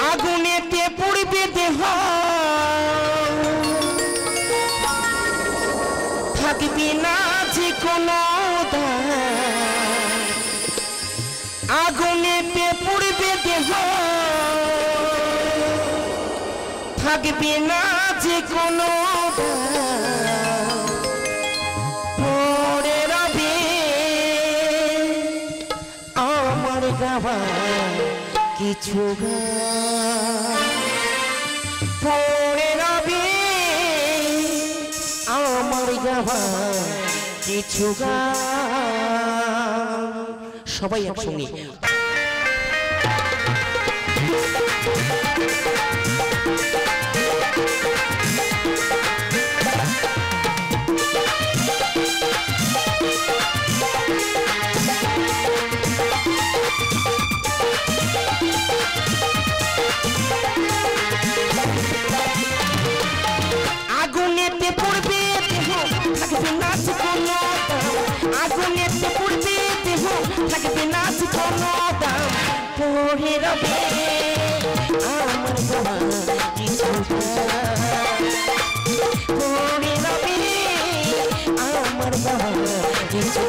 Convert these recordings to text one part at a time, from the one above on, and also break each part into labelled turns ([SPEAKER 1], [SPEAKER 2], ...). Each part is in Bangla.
[SPEAKER 1] আগুনেতে পুড়বে দেহ থাকবে না যে কোনো আগুনেতে পুড়বে দেহ থাকবে না যে কোনো পড়ে রবে আমার গাওয়া কিছু পড়ে রবে আমার গাওয়া কিছু সবাই একসঙ্গে আগুনেতে পড়বে দেহ থাকবে না কোনো আগুনেতে পড়বে দেহ থাকবে না কোনো দাম পড়ে রবে আমার গাওয়া কিছু পড়ে রবে আমার গাওয়া কিছু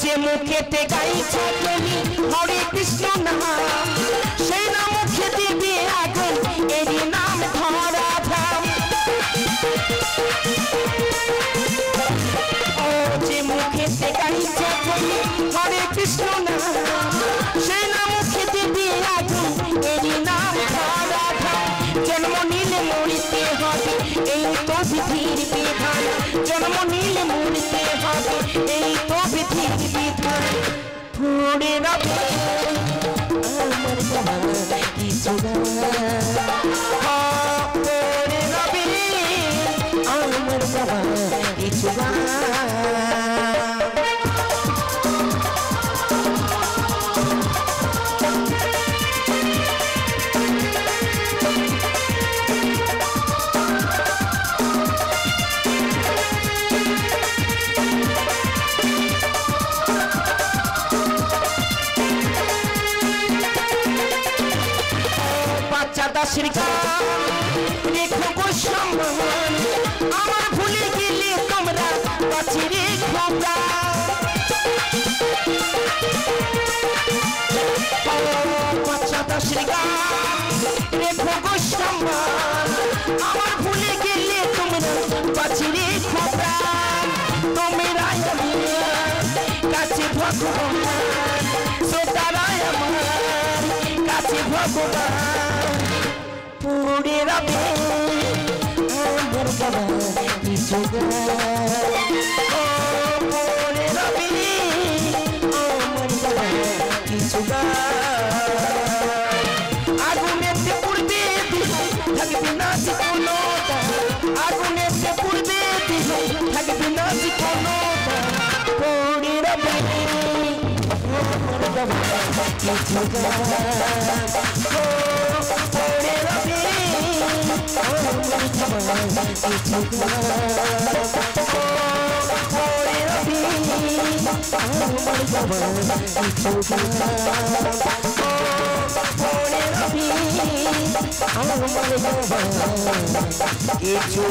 [SPEAKER 1] যে মুখেতে গাইছে তুমি হরে কৃষ্ণ নাম সেই নাম মুখে দিবে আগুন এরই নাম ধরা ধাম ও যে মুখেতে গাইছে তুমি হরে কৃষ্ণ নাম সেই নাম মুখে দিবে আগুন এরই নাম ধরা ধাম জন্ম নিলে মরিতে হবে এই তো বিধির বিধান জন্ম নিলে মরিতে হবে এই তো বিধির বিধান পড়ে রবে আমার গাওয়া কিছু পড়ে রবে আমার গাওয়া কিছু দাসের গান রেখো গো সম্মান আমার ভুলে গেলে তোমরা কাছে রেখো বাচ্চা দাসের গান রেখো গো সম্মান আমার ভুলে গেলে তোমরা কাছে রেখো তোমরা কাছে ভগবান শ্রোতারায় আমার কাছে ভগবান পড়ে রবে আমার গাওয়া কিছু পড়ে রবে আমার গাওয়া কিছু আগুনেতে পুড়বে দেহ থাকবে না যে কোনো আগুনেতে পুড়বে দেহ থাকবে না যে কোনো পড়ে রবে আমার গাওয়া কিছু পড়ে রবে আমার গাওয়া কিছু পড়ে রবে আমার গাওয়া কিছু পড়ে রবে আমার গাওয়া কিছু